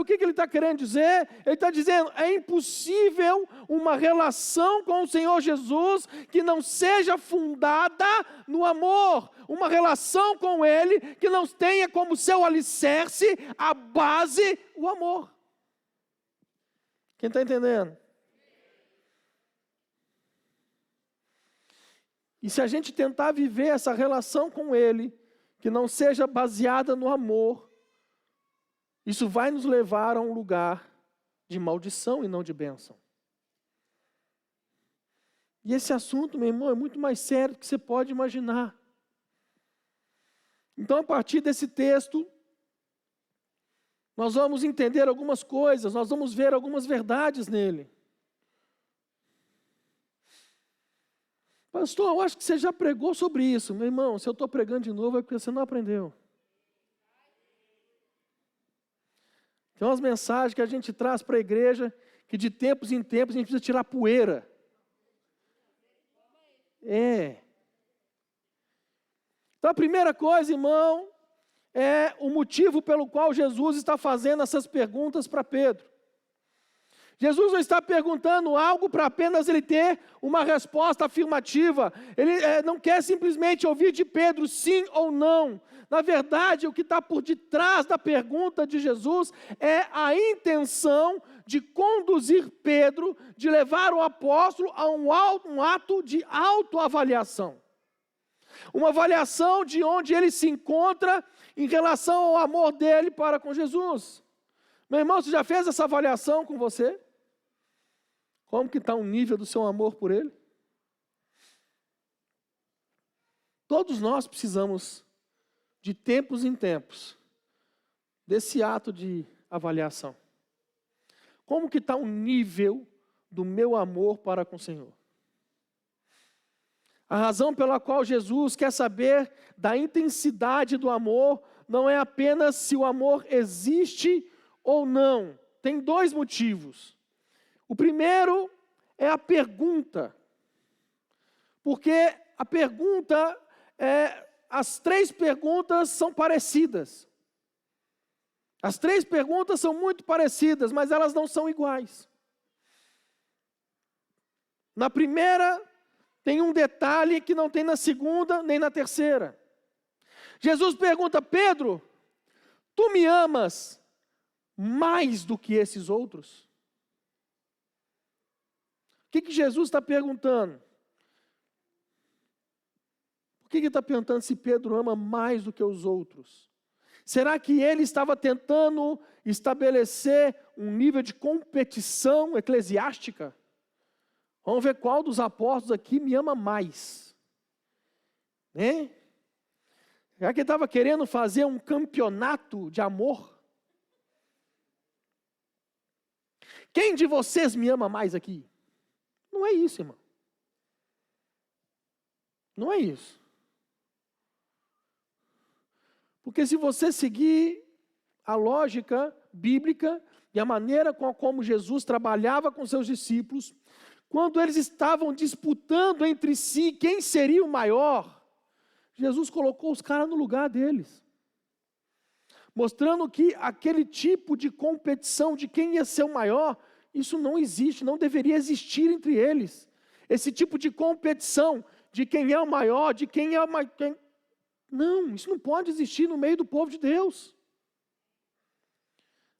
o que ele está querendo dizer? Ele está dizendo, é impossível uma relação com o Senhor Jesus que não seja fundada no amor. Uma relação com Ele que não tenha como seu alicerce, a base, o amor. Quem está entendendo? E se a gente tentar viver essa relação com Ele, que não seja baseada no amor, isso vai nos levar a um lugar de maldição e não de bênção. E esse assunto, meu irmão, é muito mais sério do que você pode imaginar. Então, a partir desse texto, nós vamos entender algumas coisas, nós vamos ver algumas verdades nele. Pastor, eu acho que você já pregou sobre isso. Meu irmão, se eu estou pregando de novo é porque você não aprendeu. Tem umas mensagens que a gente traz para a igreja, que de tempos em tempos a gente precisa tirar poeira. Então a primeira coisa, irmão, é o motivo pelo qual Jesus está fazendo essas perguntas para Pedro. Jesus não está perguntando algo para apenas ele ter uma resposta afirmativa. Ele não quer simplesmente ouvir de Pedro sim ou não. Na verdade, o que está por detrás da pergunta de Jesus é a intenção de conduzir Pedro, de levar o apóstolo a um ato de autoavaliação. Uma avaliação de onde ele se encontra em relação ao amor dele para com Jesus. Meu irmão, você já fez essa avaliação com você? Como que está o nível do seu amor por Ele? Todos nós precisamos, de tempos em tempos, desse ato de avaliação. Como que está o nível do meu amor para com o Senhor? A razão pela qual Jesus quer saber da intensidade do amor não é apenas se o amor existe ou não. Tem dois motivos. O primeiro é a pergunta, porque a pergunta, as três perguntas são parecidas. As três perguntas são muito parecidas, mas elas não são iguais. Na primeira, tem um detalhe que não tem na segunda nem na terceira. Jesus pergunta, Pedro, tu me amas mais do que esses outros? O que Jesus está perguntando? Por que ele está perguntando se Pedro ama mais do que os outros? Será que ele estava tentando estabelecer um nível de competição eclesiástica? Vamos ver qual dos apóstolos aqui me ama mais. Né? Será que ele estava querendo fazer um campeonato de amor? Quem de vocês me ama mais aqui? Não é isso, irmão. Não é isso. Porque se você seguir a lógica bíblica e a maneira como Jesus trabalhava com seus discípulos, quando eles estavam disputando entre si quem seria o maior, Jesus colocou os caras no lugar deles. Mostrando que aquele tipo de competição de quem ia ser o maior, isso não existe, não deveria existir entre eles. Esse tipo de competição de quem é o maior, de quem é o mais... Não, isso não pode existir no meio do povo de Deus.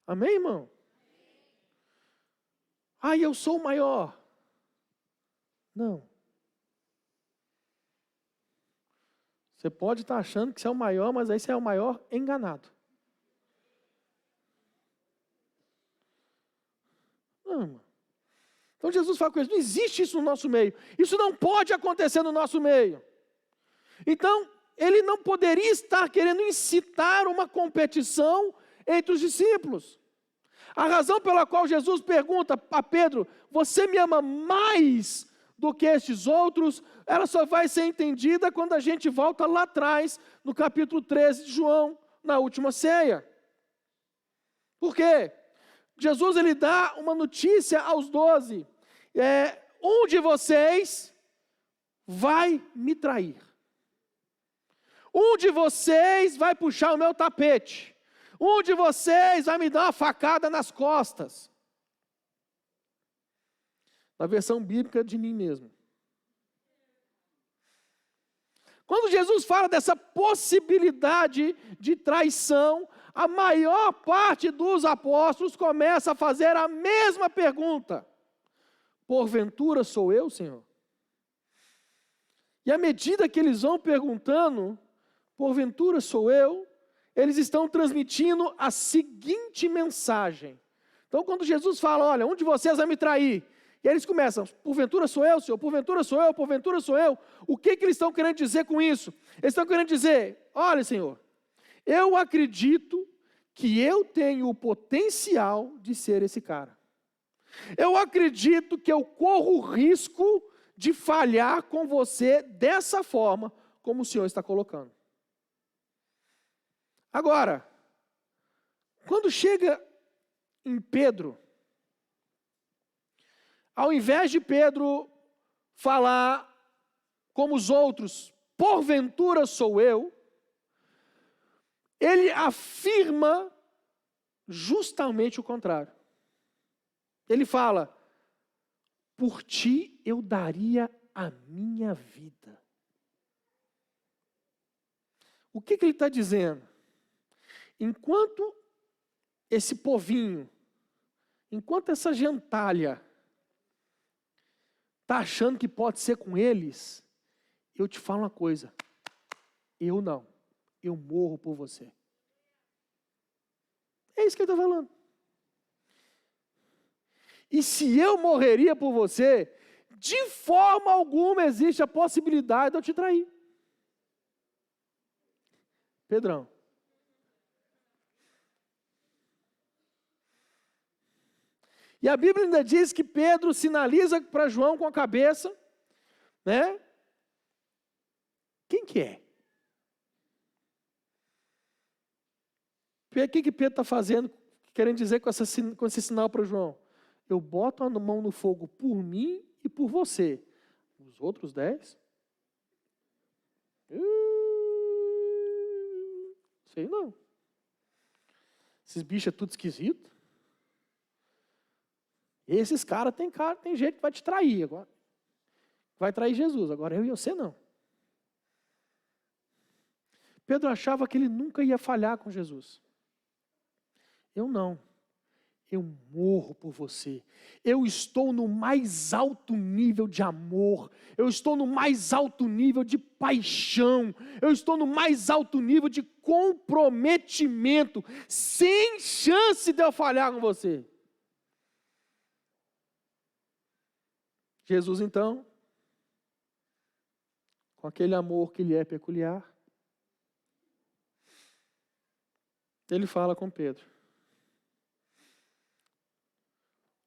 Amém, irmão? Eu sou o maior. Não. Você pode estar achando que você é o maior, mas aí você é o maior enganado. Não. Então Jesus fala com eles, não existe isso no nosso meio. Isso não pode acontecer no nosso meio. Então, ele não poderia estar querendo incitar uma competição entre os discípulos. A razão pela qual Jesus pergunta a Pedro, você me ama mais do que estes outros, ela só vai ser entendida quando a gente volta lá atrás, no capítulo 13 de João, na última ceia. Por quê? Jesus ele dá uma notícia aos 12. Um de vocês vai me trair. Um de vocês vai puxar o meu tapete. Um de vocês vai me dar uma facada nas costas. Na versão bíblica de mim mesmo. Quando Jesus fala dessa possibilidade de traição, a maior parte dos apóstolos começa a fazer a mesma pergunta. Porventura sou eu, Senhor? E à medida que eles vão perguntando, porventura sou eu, eles estão transmitindo a seguinte mensagem. Então, quando Jesus fala, olha, um de vocês vai me trair, e eles começam, porventura sou eu, Senhor, porventura sou eu, porventura sou eu. O que eles estão querendo dizer com isso? Eles estão querendo dizer, olha, Senhor, eu acredito que eu tenho o potencial de ser esse cara. Eu acredito que eu corro o risco de falhar com você dessa forma, como o Senhor está colocando. Agora, quando chega em Pedro, ao invés de Pedro falar como os outros, porventura sou eu, ele afirma justamente o contrário. Ele fala, por ti eu daria a minha vida. O que ele está dizendo? Enquanto esse povinho, enquanto essa gentalha está achando que pode ser com eles, eu te falo uma coisa, eu não, eu morro por você. É isso que ele está falando. E se eu morreria por você, de forma alguma existe a possibilidade de eu te trair. Pedrão. E a Bíblia ainda diz que Pedro sinaliza para João com a cabeça, né? Quem que é? O que Pedro está fazendo, querendo dizer com esse sinal para João? Eu boto a mão no fogo por mim e por você. Os outros 10? Sei não. Esses bichos é tudo esquisito. Esses caras tem jeito que vai te trair agora. Vai trair Jesus. Agora eu e você não. Pedro achava que ele nunca ia falhar com Jesus. Eu não. Eu morro por você. Eu estou no mais alto nível de amor. Eu estou no mais alto nível de paixão. Eu estou no mais alto nível de comprometimento. Sem chance de eu falhar com você. Jesus, então, com aquele amor que lhe é peculiar, ele fala com Pedro.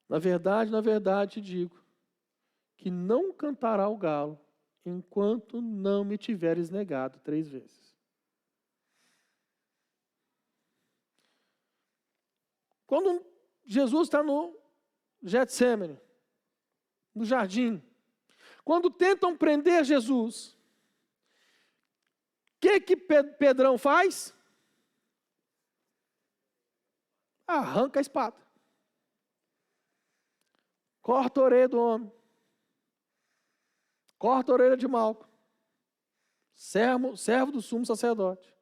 Na verdade te digo, que não cantará o galo, enquanto não me tiveres negado 3 vezes. Quando Jesus está no Getsêmani, no jardim, quando tentam prender Jesus, o que Pedrão faz? Arranca a espada. Corta a orelha do homem. Corta a orelha de Malco. Servo do sumo sacerdote.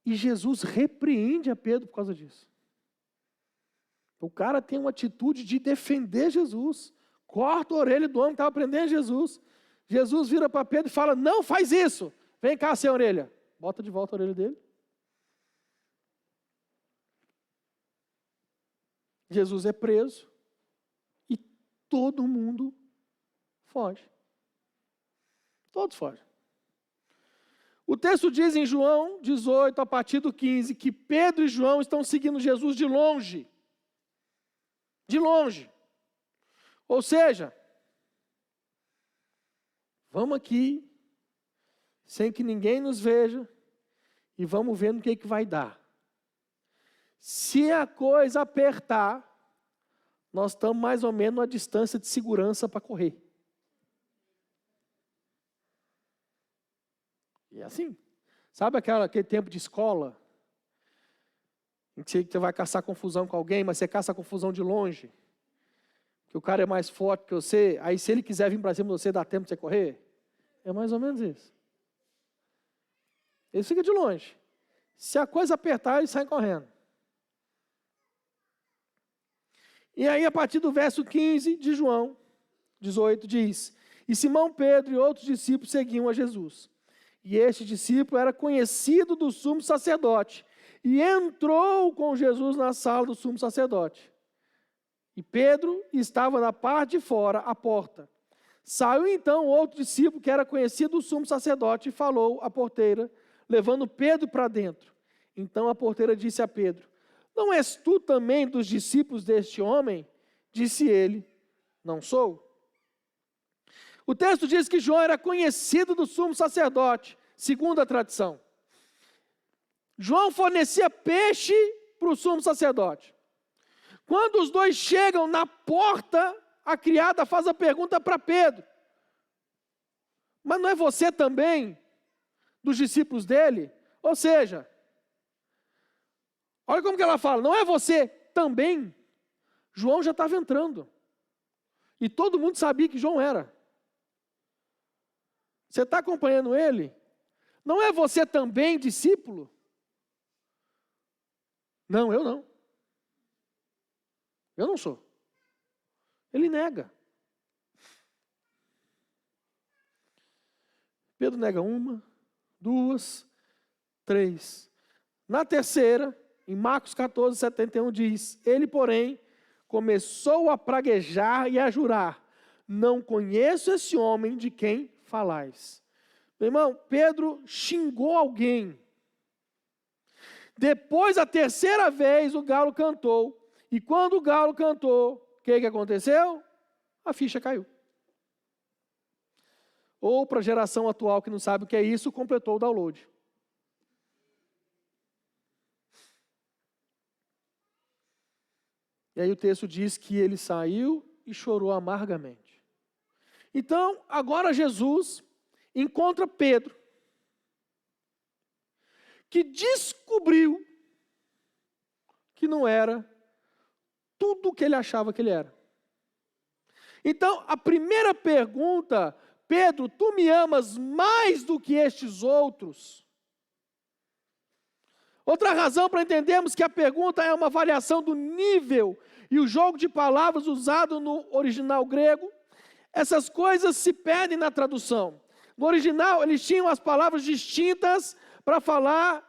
E Jesus repreende a Pedro por causa disso. O cara tem uma atitude de defender Jesus. Corta a orelha do homem que estava prendendo Jesus. Jesus vira para Pedro e fala, não faz isso. Vem cá, sem orelha. Bota de volta a orelha dele. Jesus é preso e todo mundo foge. Todos fogem. O texto diz em João 18, a partir do 15, que Pedro e João estão seguindo Jesus de longe. De longe. Ou seja, vamos aqui, sem que ninguém nos veja, e vamos ver no que vai dar. Se a coisa apertar, nós estamos mais ou menos numa distância de segurança para correr. E assim, sabe aquele tempo de escola, em que você vai caçar confusão com alguém, mas você caça a confusão de longe, que o cara é mais forte que você, aí se ele quiser vir para cima de você, dá tempo de você correr? É mais ou menos isso. Ele fica de longe. Se a coisa apertar, ele sai correndo. E aí, a partir do verso 15 de João 18, diz: E Simão Pedro e outros discípulos seguiam a Jesus. E este discípulo era conhecido do sumo sacerdote, e entrou com Jesus na sala do sumo sacerdote. E Pedro estava na parte de fora, à porta. Saiu então outro discípulo que era conhecido do sumo sacerdote e falou à porteira, levando Pedro para dentro. Então a porteira disse a Pedro: Não és tu também dos discípulos deste homem? Disse ele: Não sou. O texto diz que João era conhecido do sumo sacerdote, segundo a tradição. João fornecia peixe para o sumo sacerdote. Quando os dois chegam na porta, a criada faz a pergunta para Pedro: Mas não é você também dos discípulos dele? Ou seja, olha como que ela fala: Não é você também? João já estava entrando. E todo mundo sabia que João era. Você está acompanhando ele? Não é você também discípulo? Não, eu não. Eu não sou. Ele nega. Pedro nega 1, 2, 3. Na terceira, em Marcos 14, 71, diz: Ele, porém, começou a praguejar e a jurar: Não conheço esse homem de quem falais. Meu irmão, Pedro xingou alguém. Depois, a terceira vez, o galo cantou. E quando o galo cantou, o que aconteceu? A ficha caiu. Ou, para a geração atual que não sabe o que é isso, completou o download. E aí o texto diz que ele saiu e chorou amargamente. Então, agora Jesus encontra Pedro, que descobriu que não era tudo o que ele achava que ele era. Então, a primeira pergunta: Pedro, tu me amas mais do que estes outros? Outra razão para entendermos que a pergunta é uma variação do nível e o jogo de palavras usado no original grego. Essas coisas se perdem na tradução. No original, eles tinham as palavras distintas para falar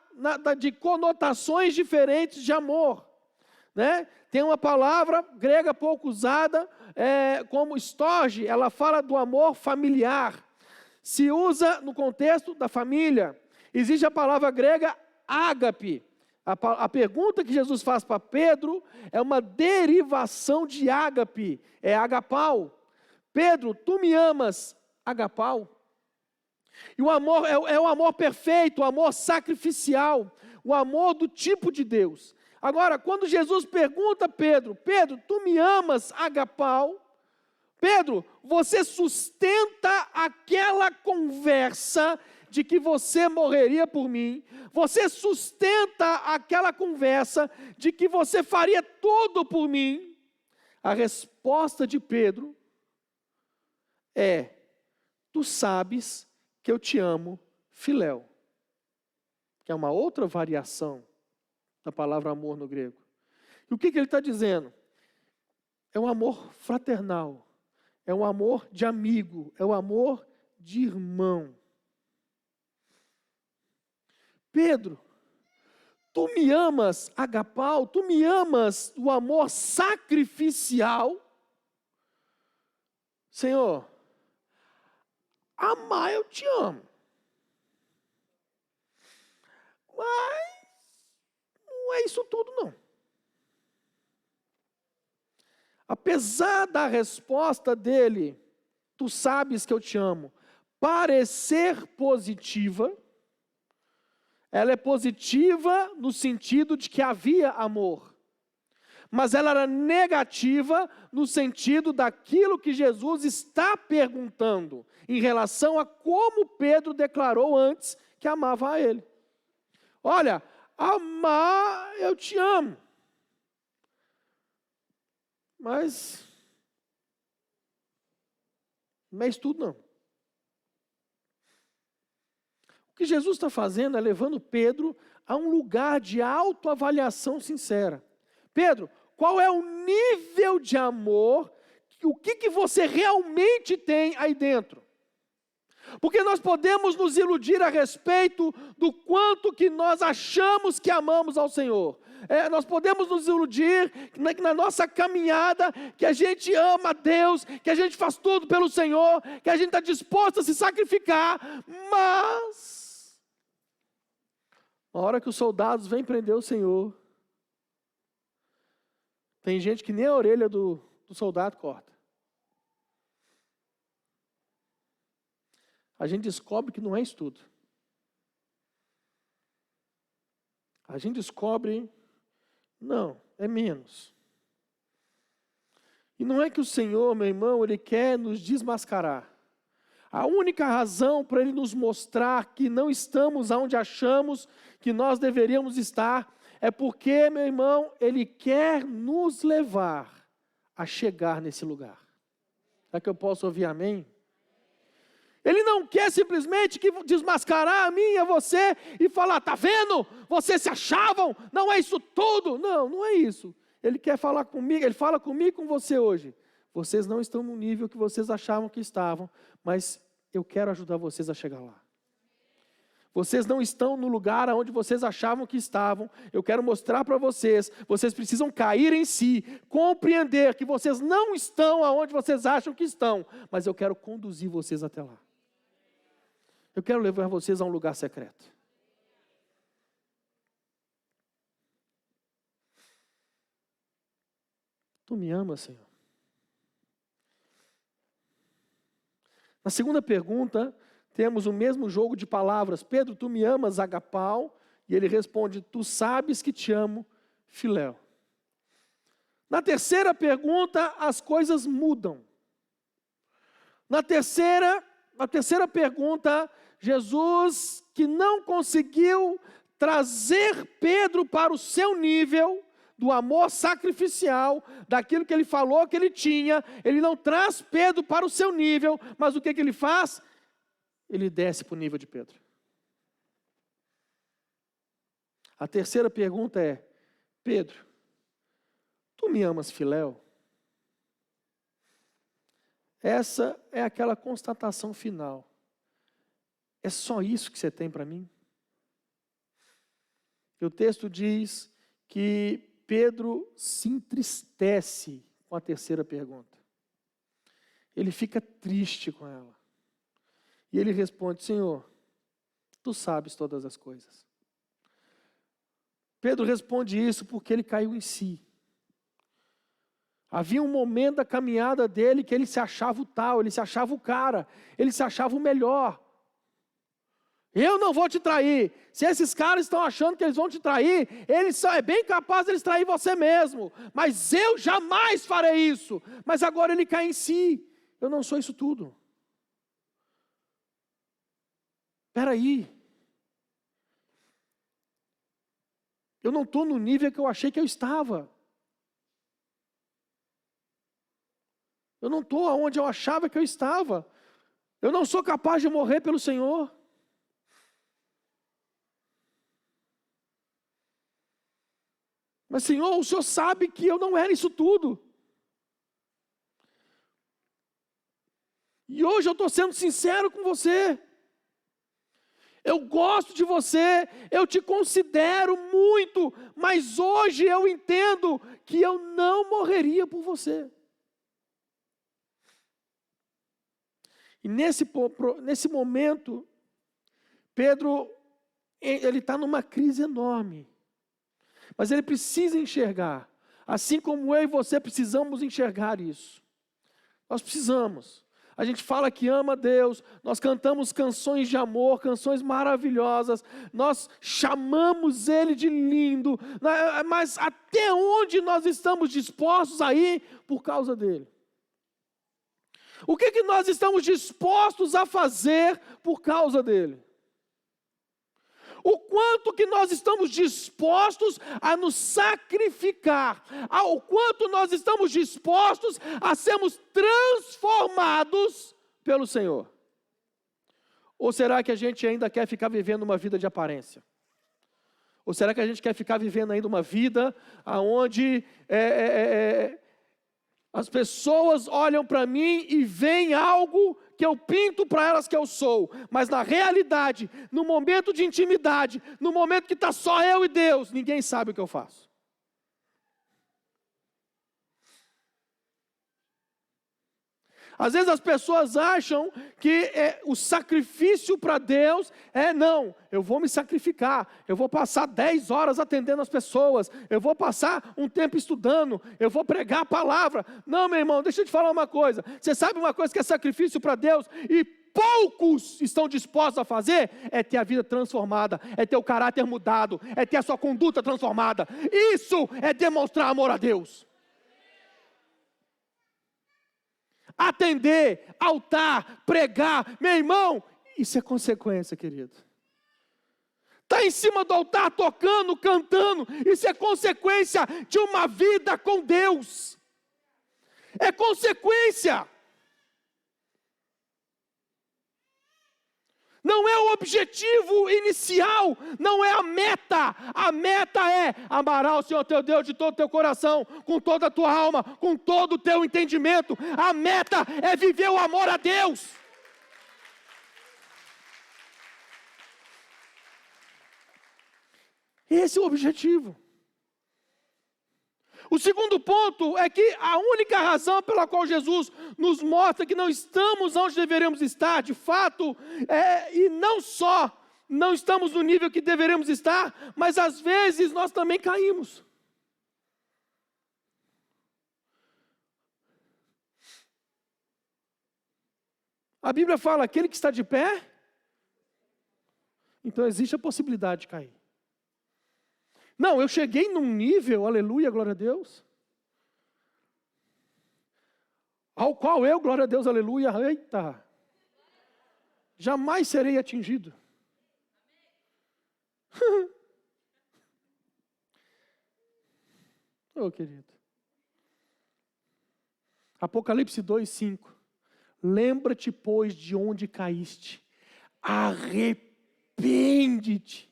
de conotações diferentes de amor. Né? Tem uma palavra grega pouco usada, como storge, ela fala do amor familiar. Se usa no contexto da família. Existe a palavra grega ágape. A pergunta que Jesus faz para Pedro é uma derivação de ágape, é agapau. Pedro, tu me amas, agapau? E o amor é o amor perfeito, o amor sacrificial, o amor do tipo de Deus. Agora, quando Jesus pergunta a Pedro: Pedro, tu me amas, agapau? Pedro, você sustenta aquela conversa de que você morreria por mim? Você sustenta aquela conversa de que você faria tudo por mim? A resposta de Pedro é: tu sabes que eu te amo, filéu. Que é uma outra variação da palavra amor no grego. E o que ele está dizendo? É um amor fraternal, é um amor de amigo, é um amor de irmão. Pedro, tu me amas, agapau, tu me amas o amor sacrificial? Senhor, amar eu te amo. Mas não é isso tudo, não. Apesar da resposta dele, tu sabes que eu te amo, parecer positiva, ela é positiva no sentido de que havia amor. Mas ela era negativa no sentido daquilo que Jesus está perguntando, em relação a como Pedro declarou antes que amava a ele. Olha, amar, eu te amo. Mas não é isso tudo, não. O que Jesus está fazendo é levando Pedro a um lugar de autoavaliação sincera. Pedro, qual é o nível de amor, o que você realmente tem aí dentro? Porque nós podemos nos iludir a respeito do quanto que nós achamos que amamos ao Senhor. Nós podemos nos iludir na nossa caminhada, que a gente ama a Deus, que a gente faz tudo pelo Senhor, que a gente está disposto a se sacrificar, mas na hora que os soldados vêm prender o Senhor, tem gente que nem a orelha do soldado corta. A gente descobre que não é isso tudo. A gente descobre, não, é menos. E não é que o Senhor, meu irmão, Ele quer nos desmascarar. A única razão para Ele nos mostrar que não estamos onde achamos que nós deveríamos estar, é porque, meu irmão, Ele quer nos levar a chegar nesse lugar. Será que eu posso ouvir amém? Ele não quer simplesmente desmascarar a mim e a você e falar, tá vendo? Vocês se achavam, não é isso tudo. Não, não é isso. Ele quer falar comigo, Ele fala comigo e com você hoje. Vocês não estão no nível que vocês achavam que estavam, mas eu quero ajudar vocês a chegar lá. Vocês não estão no lugar onde vocês achavam que estavam. Eu quero mostrar para vocês. Vocês precisam cair em si, compreender que vocês não estão aonde vocês acham que estão, mas eu quero conduzir vocês até lá. Eu quero levar vocês a um lugar secreto. Tu me amas, Senhor? Na segunda pergunta, temos o mesmo jogo de palavras. Pedro, tu me amas, agapau? E ele responde, tu sabes que te amo, filéu. Na terceira pergunta, as coisas mudam. Na terceira pergunta, Jesus, que não conseguiu trazer Pedro para o seu nível do amor sacrificial, daquilo que ele falou que ele tinha, ele não traz Pedro para o seu nível, mas o que ele faz? Ele desce para o nível de Pedro. A terceira pergunta é, Pedro, tu me amas, filéu? Essa é aquela constatação final. É só isso que você tem para mim? E o texto diz que Pedro se entristece com a terceira pergunta. Ele fica triste com ela. E ele responde, Senhor, tu sabes todas as coisas. Pedro responde isso porque ele caiu em si. Havia um momento da caminhada dele que ele se achava o tal, ele se achava o cara, ele se achava o melhor. Eu não vou te trair. Se esses caras estão achando que eles vão te trair, é bem capaz de eles trair você mesmo. Mas eu jamais farei isso. Mas agora ele cai em si. Eu não sou isso tudo. Espera aí. Eu não estou no nível que eu achei que eu estava. Eu não estou onde eu achava que eu estava. Eu não sou capaz de morrer pelo Senhor. Mas, Senhor, o Senhor sabe que eu não era isso tudo. E hoje eu estou sendo sincero com você. Eu gosto de você, eu te considero muito, mas hoje eu entendo que eu não morreria por você. E nesse momento, Pedro, ele está numa crise enorme. Mas ele precisa enxergar, assim como eu e você precisamos enxergar isso. Nós precisamos. A gente fala que ama a Deus, nós cantamos canções de amor, canções maravilhosas, nós chamamos Ele de lindo, mas até onde nós estamos dispostos a ir por causa dEle? O que nós estamos dispostos a fazer por causa dEle? O quanto que nós estamos dispostos a nos sacrificar, o quanto nós estamos dispostos a sermos transformados pelo Senhor. Ou será que a gente ainda quer ficar vivendo uma vida de aparência? Ou será que a gente quer ficar vivendo ainda uma vida onde as pessoas olham para mim e veem algo que eu pinto para elas que eu sou, mas na realidade, no momento de intimidade, no momento que está só eu e Deus, ninguém sabe o que eu faço. Às vezes as pessoas acham que o sacrifício para Deus não, eu vou me sacrificar, eu vou passar 10 horas atendendo as pessoas, eu vou passar um tempo estudando, eu vou pregar a palavra. Não, meu irmão, deixa eu te falar uma coisa. Você sabe uma coisa que é sacrifício para Deus e poucos estão dispostos a fazer? É ter a vida transformada, é ter o caráter mudado, é ter a sua conduta transformada. Isso é demonstrar amor a Deus. Atender, altar, pregar, meu irmão, isso é consequência, querido. Está em cima do altar tocando, cantando, isso é consequência de uma vida com Deus. É consequência. Não é o objetivo inicial, não é a meta. A meta é amar o Senhor teu Deus de todo o teu coração, com toda a tua alma, com todo o teu entendimento. A meta é viver o amor a Deus. Esse é o objetivo. O segundo ponto é que a única razão pela qual Jesus nos mostra que não estamos onde deveríamos estar, de fato, e não só não estamos no nível que deveríamos estar, mas às vezes nós também caímos. A Bíblia fala, aquele que está de pé, então existe a possibilidade de cair. Não, eu cheguei num nível, aleluia, glória a Deus, ao qual eu, glória a Deus, aleluia, eita, jamais serei atingido. Oh, querido. Apocalipse 2:5. Lembra-te, pois, de onde caíste, arrepende-te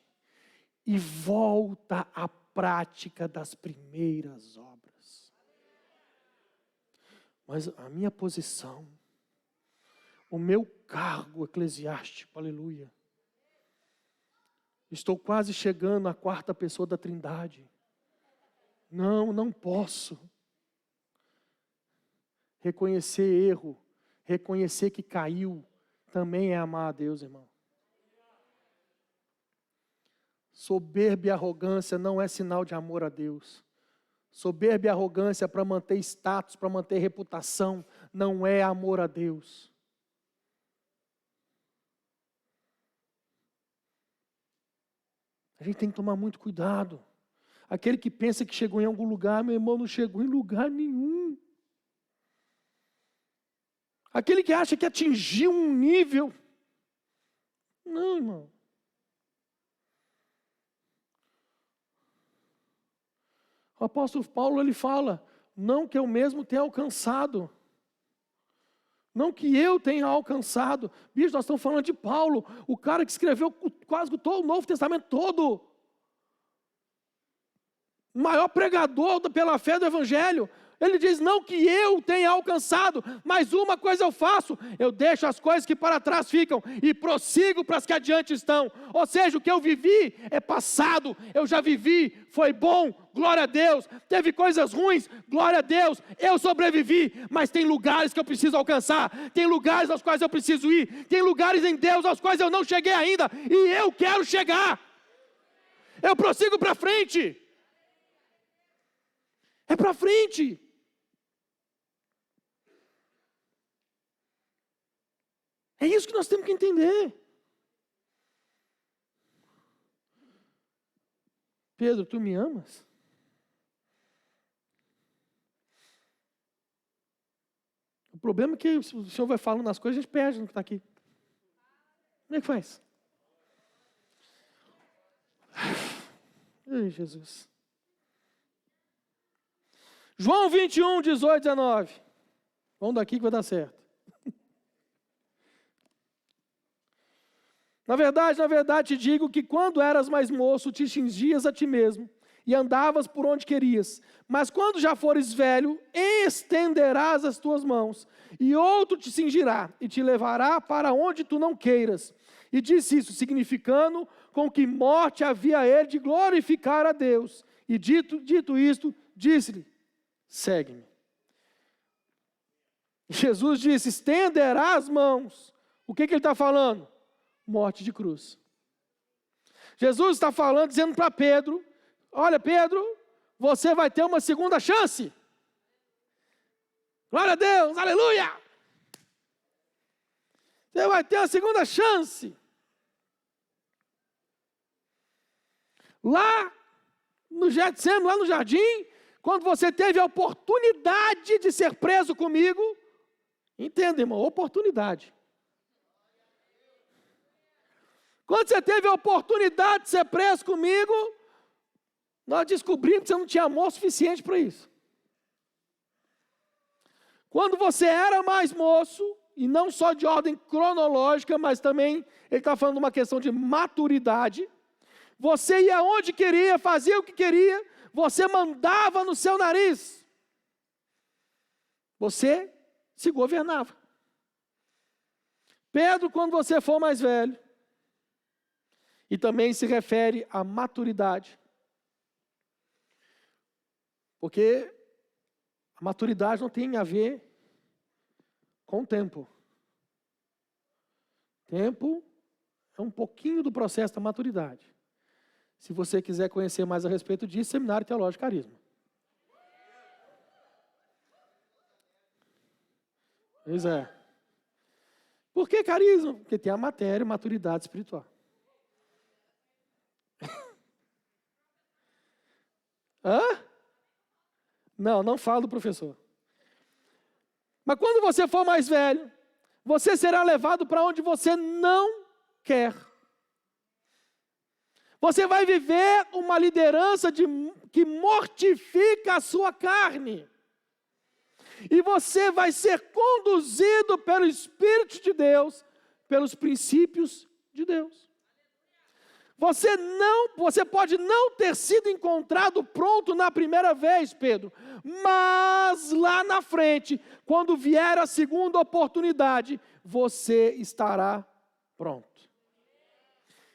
e volta à prática das primeiras obras. Mas a minha posição, o meu cargo eclesiástico, aleluia, estou quase chegando à quarta pessoa da Trindade. Não posso. Reconhecer erro, reconhecer que caiu, também é amar a Deus, irmão. Soberba e arrogância não é sinal de amor a Deus. Soberba e arrogância para manter status, para manter reputação, não é amor a Deus. A gente tem que tomar muito cuidado. Aquele que pensa que chegou em algum lugar, meu irmão, não chegou em lugar nenhum. Aquele que acha que atingiu um nível, não, irmão. O apóstolo Paulo, ele fala, não que eu mesmo tenha alcançado, não que eu tenha alcançado. Bicho, nós estamos falando de Paulo, o cara que escreveu quase todo o Novo Testamento todo, o maior pregador pela fé do Evangelho. Ele diz, não que eu tenha alcançado, mas uma coisa eu faço, eu deixo as coisas que para trás ficam e prossigo para as que adiante estão. Ou seja, o que eu vivi é passado, eu já vivi, foi bom, glória a Deus. Teve coisas ruins, glória a Deus, eu sobrevivi, mas tem lugares que eu preciso alcançar, tem lugares aos quais eu preciso ir, tem lugares em Deus aos quais eu não cheguei ainda, e eu quero chegar. Eu prossigo para frente. É para frente. É isso que nós temos que entender. Pedro, tu me amas? O problema é que o Senhor vai falando as coisas, a gente perde no que está aqui. Como é que faz? Ai, Jesus. João 21, 18, 19. Vamos daqui que vai dar certo. Na verdade te digo que quando eras mais moço, te cingias a ti mesmo e andavas por onde querias. Mas quando já fores velho, estenderás as tuas mãos, e outro te cingirá e te levará para onde tu não queiras. E disse isso, significando com que morte havia ele de glorificar a Deus. E dito isto, disse-lhe, segue-me. Jesus disse, estenderá as mãos. O que ele está falando? Morte de cruz. Jesus está falando, dizendo para Pedro, olha Pedro, você vai ter uma segunda chance. Glória a Deus, aleluia. Você vai ter uma segunda chance. Lá no Getsemane, lá no jardim, quando você teve a oportunidade de ser preso comigo, entenda, irmão, oportunidade. Quando você teve a oportunidade de ser preso comigo, nós descobrimos que você não tinha amor suficiente para isso. Quando você era mais moço, e não só de ordem cronológica, mas também, ele está falando de uma questão de maturidade, você ia onde queria, fazia o que queria, você mandava no seu nariz. Você se governava. Pedro, quando você for mais velho, e também se refere à maturidade. Porque a maturidade não tem a ver com o tempo. Tempo é um pouquinho do processo da maturidade. Se você quiser conhecer mais a respeito disso, Seminário Teológico Carisma. Pois é. Por que carisma? Porque tem a matéria, maturidade espiritual. Hã? Não falo do professor. Mas quando você for mais velho, você será levado para onde você não quer. Você vai viver uma liderança que mortifica a sua carne. E você vai ser conduzido pelo Espírito de Deus, pelos princípios de Deus. Você pode não ter sido encontrado pronto na primeira vez, Pedro, mas lá na frente, quando vier a segunda oportunidade, você estará pronto.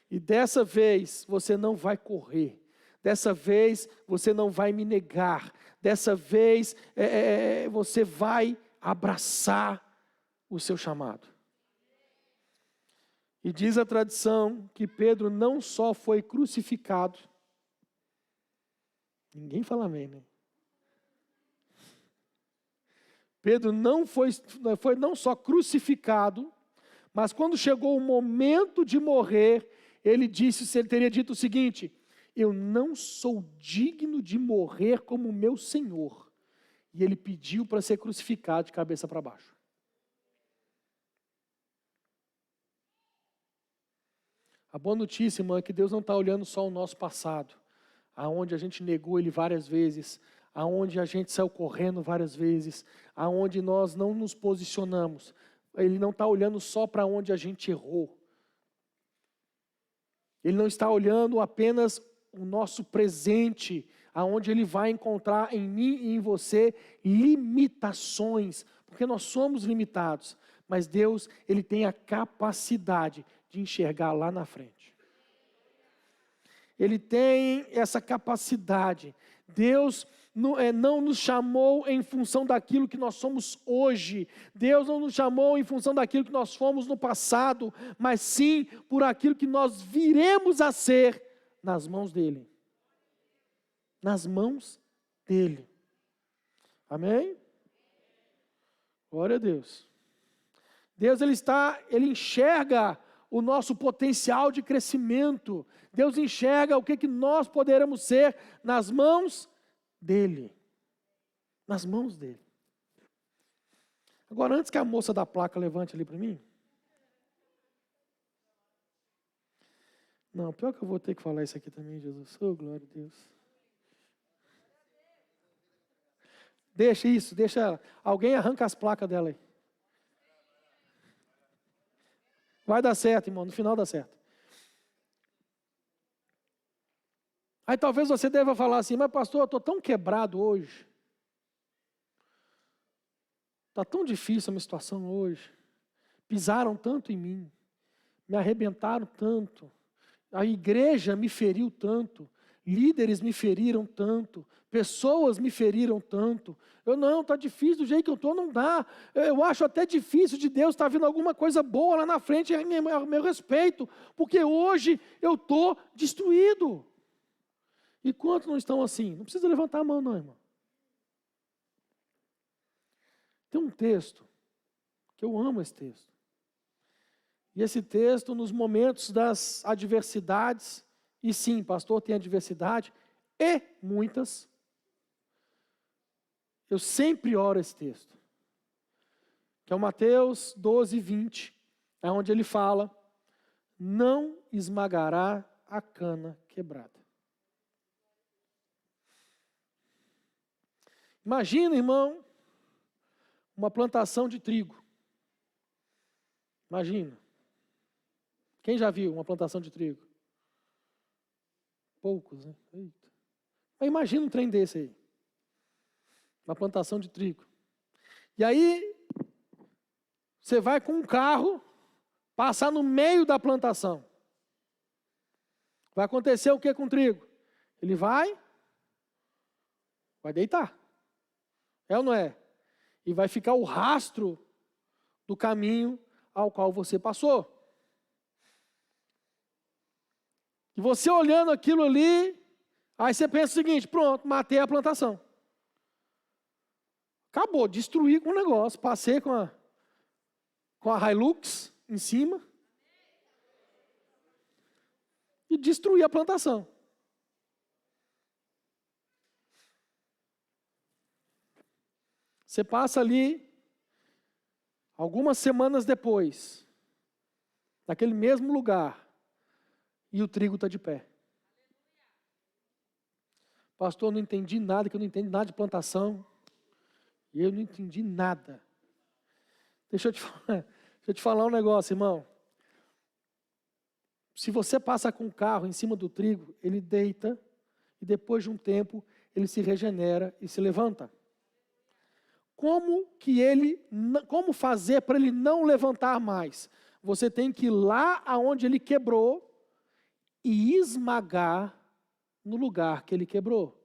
E dessa vez você não vai correr, dessa vez você não vai me negar, dessa vez você vai abraçar o seu chamado. E diz a tradição que Pedro não só foi crucificado, ninguém fala amém, né? Pedro não foi não só crucificado, mas quando chegou o momento de morrer, ele teria dito o seguinte, eu não sou digno de morrer como meu Senhor. E ele pediu para ser crucificado de cabeça para baixo. A boa notícia, irmão, é que Deus não está olhando só o nosso passado, aonde a gente negou Ele várias vezes, aonde a gente saiu correndo várias vezes, aonde nós não nos posicionamos. Ele não está olhando só para onde a gente errou. Ele não está olhando apenas o nosso presente, aonde Ele vai encontrar em mim e em você limitações, porque nós somos limitados, mas Deus, Ele tem a capacidade de enxergar lá na frente. Ele tem essa capacidade. Deus não nos chamou em função daquilo que nós somos hoje. Deus não nos chamou em função daquilo que nós fomos no passado, mas sim por aquilo que nós viremos a ser nas mãos dEle. Nas mãos dEle. Amém? Glória a Deus. Deus, Ele enxerga o nosso potencial de crescimento. Deus enxerga o que nós poderemos ser nas mãos dEle. Nas mãos dEle. Agora, antes que a moça da placa levante ali para mim. Não, pior que eu vou ter que falar isso aqui também, Jesus. Oh, glória a Deus. Deixa isso, deixa. Alguém arranca as placas dela aí. Vai dar certo, irmão, no final dá certo. Aí talvez você deva falar assim, mas pastor, eu estou tão quebrado hoje. Está tão difícil a minha situação hoje. Pisaram tanto em mim. Me arrebentaram tanto. A igreja me feriu tanto. Líderes me feriram tanto. Pessoas me feriram tanto. Está difícil do jeito que eu estou, não dá. Eu acho até difícil de Deus estar vendo alguma coisa boa lá na frente a meu respeito. Porque hoje eu estou destruído. E quantos não estão assim? Não precisa levantar a mão não, irmão. Tem um texto, que eu amo esse texto. E esse texto, nos momentos das adversidades, e sim, pastor, tem adversidade, e muitas, eu sempre oro esse texto. Que é o Mateus 12, 20, é onde ele fala, não esmagará a cana quebrada. Imagina, irmão, uma plantação de trigo. Imagina. Quem já viu uma plantação de trigo? Poucos, né? Eita. Mas imagina um trem desse aí. Uma plantação de trigo. E aí, você vai com um carro, passar no meio da plantação. Vai acontecer o que com o trigo? Ele vai deitar. É ou não é? E vai ficar o rastro do caminho ao qual você passou. E você olhando aquilo ali, aí você pensa o seguinte, pronto, matei a plantação. Acabou, destruí com o negócio, passei com a Hilux em cima e destruí a plantação. Você passa ali, algumas semanas depois, naquele mesmo lugar, e o trigo está de pé. Pastor, não entendi nada, que eu não entendo nada de plantação. E eu não entendi nada. Deixa eu te falar um negócio, irmão. Se você passa com o carro em cima do trigo, ele deita, e depois de um tempo, ele se regenera e se levanta. Como fazer para ele não levantar mais? Você tem que ir lá aonde ele quebrou, e esmagar no lugar que ele quebrou.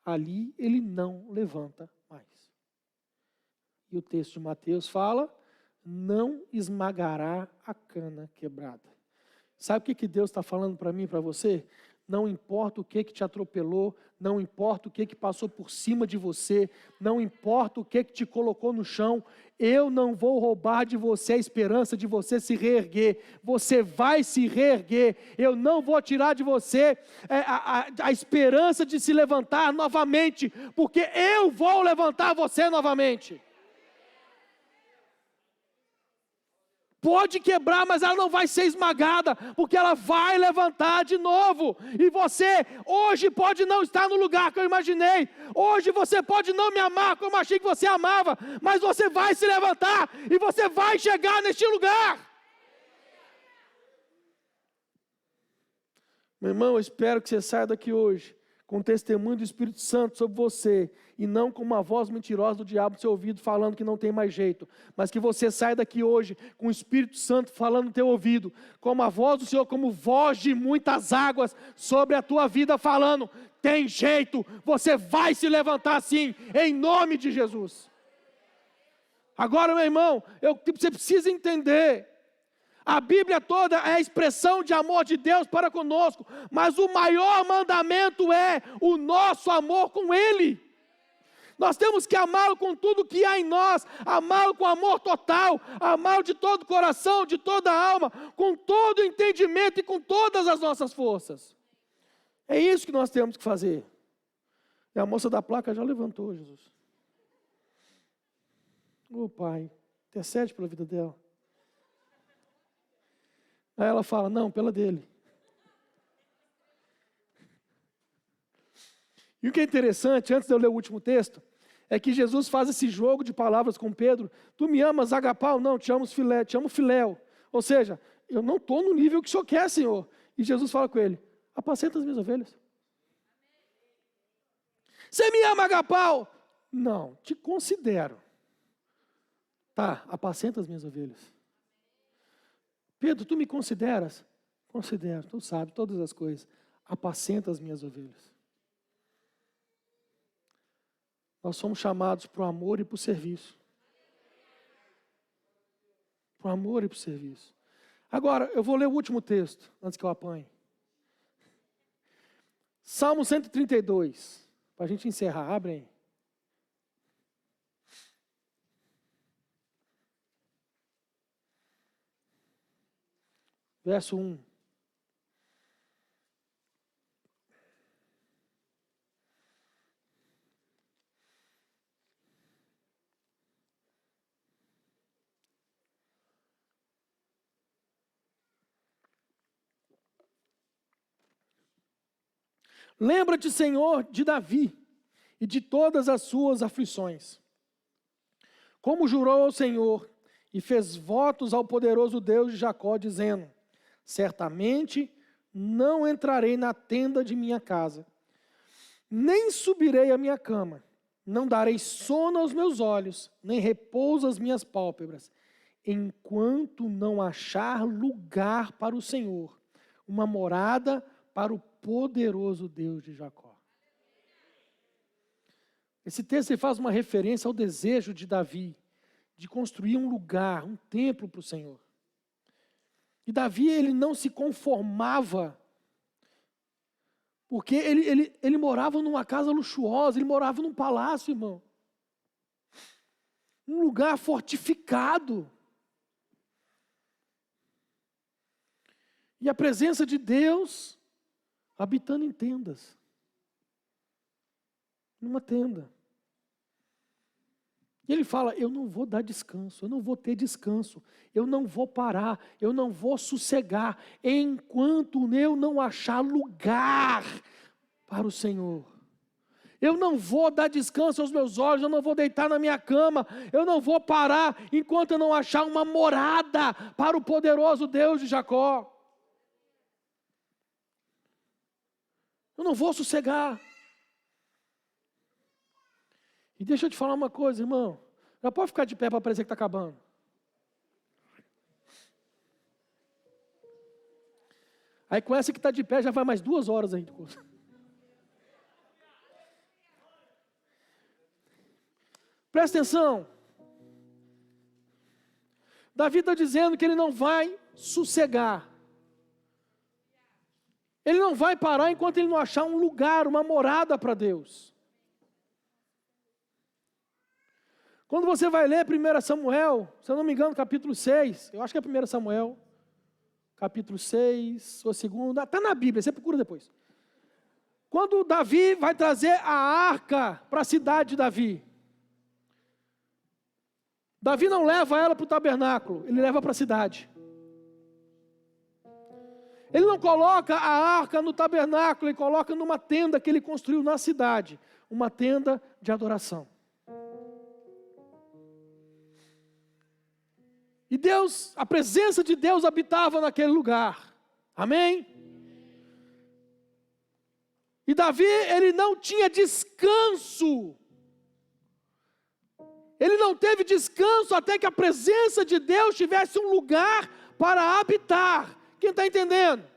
Ali ele não levanta mais. E o texto de Mateus fala, não esmagará a cana quebrada. Sabe o que Deus está falando para mim e para você? Não importa o que te atropelou, não importa o que passou por cima de você, não importa o que te colocou no chão, eu não vou roubar de você a esperança de você se reerguer. Você vai se reerguer. Eu não vou tirar de você a esperança de se levantar novamente, porque eu vou levantar você novamente. Pode quebrar, mas ela não vai ser esmagada, porque ela vai levantar de novo. E você, hoje, pode não estar no lugar que eu imaginei. Hoje você pode não me amar como eu achei que você amava, mas você vai se levantar e você vai chegar neste lugar. Meu irmão, eu espero que você saia daqui hoje com o testemunho do Espírito Santo sobre você, e não com uma voz mentirosa do diabo no seu ouvido falando que não tem mais jeito, mas que você saia daqui hoje com o Espírito Santo falando no teu ouvido, como a voz do Senhor, como voz de muitas águas sobre a tua vida falando, tem jeito, você vai se levantar sim, em nome de Jesus. Agora, meu irmão, você precisa entender, a Bíblia toda é a expressão de amor de Deus para conosco, mas o maior mandamento é o nosso amor com Ele. Nós temos que amá-lo com tudo que há em nós, amá-lo com amor total, amá-lo de todo o coração, de toda a alma, com todo o entendimento e com todas as nossas forças. É isso que nós temos que fazer. E a moça da placa já levantou, Jesus. Pai, intercede pela vida dela. Aí ela fala, não, pela dele. E o que é interessante, antes de eu ler o último texto, é que Jesus faz esse jogo de palavras com Pedro. Tu me amas, agapau? Não, te amo filé, te amo filéu. Ou seja, eu não estou no nível que o Senhor quer, Senhor. E Jesus fala com ele, apacenta as minhas ovelhas. Você me ama, agapau? Não, te considero. Tá, apacenta as minhas ovelhas. Pedro, tu me consideras? Considero, tu sabe todas as coisas. Apacenta as minhas ovelhas. Nós somos chamados para o amor e para o serviço. Para o amor e para o serviço. Agora, eu vou ler o último texto, antes que eu apanhe. Salmo 132. Para a gente encerrar, abrem aí. Verso 1. Lembra-te, Senhor, de Davi e de todas as suas aflições. Como jurou ao Senhor e fez votos ao poderoso Deus de Jacó, dizendo, certamente não entrarei na tenda de minha casa, nem subirei à minha cama, não darei sono aos meus olhos, nem repouso às minhas pálpebras, enquanto não achar lugar para o Senhor, uma morada para o poderoso Deus de Jacó. Esse texto ele faz uma referência ao desejo de Davi, de construir um lugar, um templo para o Senhor. E Davi, ele não se conformava, porque ele morava numa casa luxuosa, ele morava num palácio, irmão. Um lugar fortificado. E a presença de Deus habitando em tendas. Numa tenda. E ele fala, eu não vou dar descanso, eu não vou ter descanso, eu não vou parar, eu não vou sossegar, enquanto eu não achar lugar para o Senhor. Eu não vou dar descanso aos meus olhos, eu não vou deitar na minha cama, eu não vou parar enquanto eu não achar uma morada para o poderoso Deus de Jacó. Eu não vou sossegar. E deixa eu te falar uma coisa, irmão. Já pode ficar de pé para parecer que está acabando. Aí com essa que está de pé já vai mais 2 horas aí. Presta atenção. Davi está dizendo que ele não vai sossegar. Ele não vai parar enquanto ele não achar um lugar, uma morada para Deus. Quando você vai ler 1 Samuel, se eu não me engano, capítulo 6, eu acho que é 1 Samuel, capítulo 6, ou 2, está na Bíblia, você procura depois. Quando Davi vai trazer a arca para a cidade de Davi, Davi não leva ela para o tabernáculo, ele leva para a cidade. Ele não coloca a arca no tabernáculo, ele coloca numa tenda que ele construiu na cidade, uma tenda de adoração. E Deus, a presença de Deus habitava naquele lugar. Amém? E Davi, ele não tinha descanso. Ele não teve descanso até que a presença de Deus tivesse um lugar para habitar. Quem está entendendo?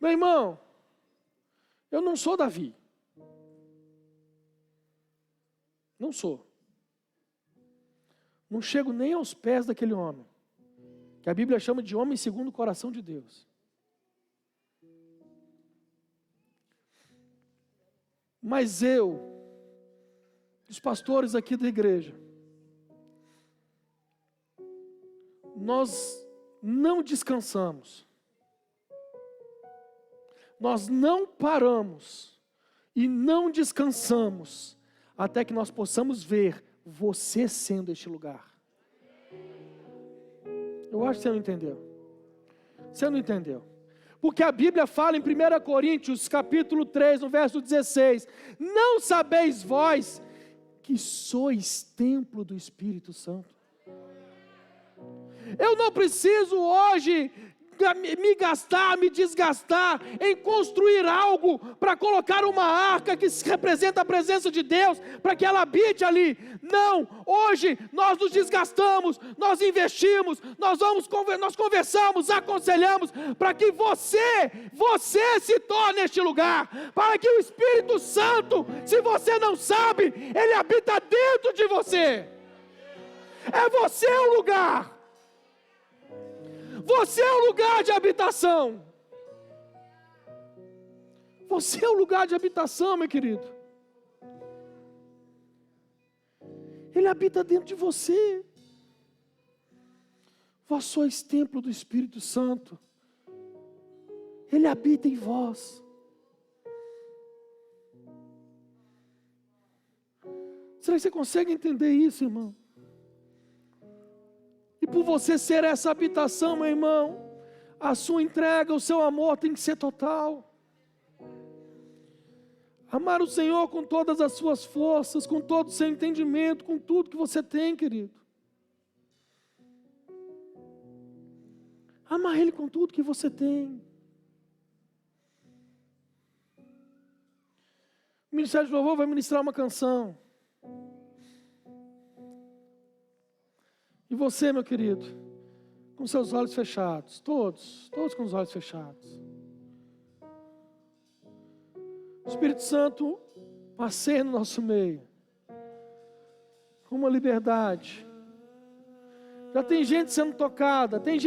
Meu irmão, eu não sou Davi. Não sou. Não chego nem aos pés daquele homem, que a Bíblia chama de homem segundo o coração de Deus. Mas eu, os pastores aqui da igreja, nós não descansamos, nós não paramos e não descansamos até que nós possamos ver você sendo este lugar. Eu acho que você não entendeu. Você não entendeu. Porque a Bíblia fala em 1 Coríntios, capítulo 3, no verso 16: não sabeis vós que sois templo do Espírito Santo? Eu não preciso hoje me desgastar em construir algo para colocar uma arca que representa a presença de Deus, para que ela habite ali. Não, hoje nós nos desgastamos, nós investimos, nós conversamos, aconselhamos, para que você se torne este lugar, para que o Espírito Santo, se você não sabe, ele habita dentro de você. É você o lugar. Você é o lugar de habitação. Você é o lugar de habitação, meu querido. Ele habita dentro de você. Vós sois templo do Espírito Santo. Ele habita em vós. Será que você consegue entender isso, irmão? E por você ser essa habitação, meu irmão, a sua entrega, o seu amor tem que ser total. Amar o Senhor com todas as suas forças, com todo o seu entendimento, com tudo que você tem, querido. Amar Ele com tudo que você tem. O Ministério de Louvor vai ministrar uma canção. E você, meu querido, com seus olhos fechados, todos com os olhos fechados. O Espírito Santo passeia no nosso meio, com uma liberdade. Já tem gente sendo tocada, tem gente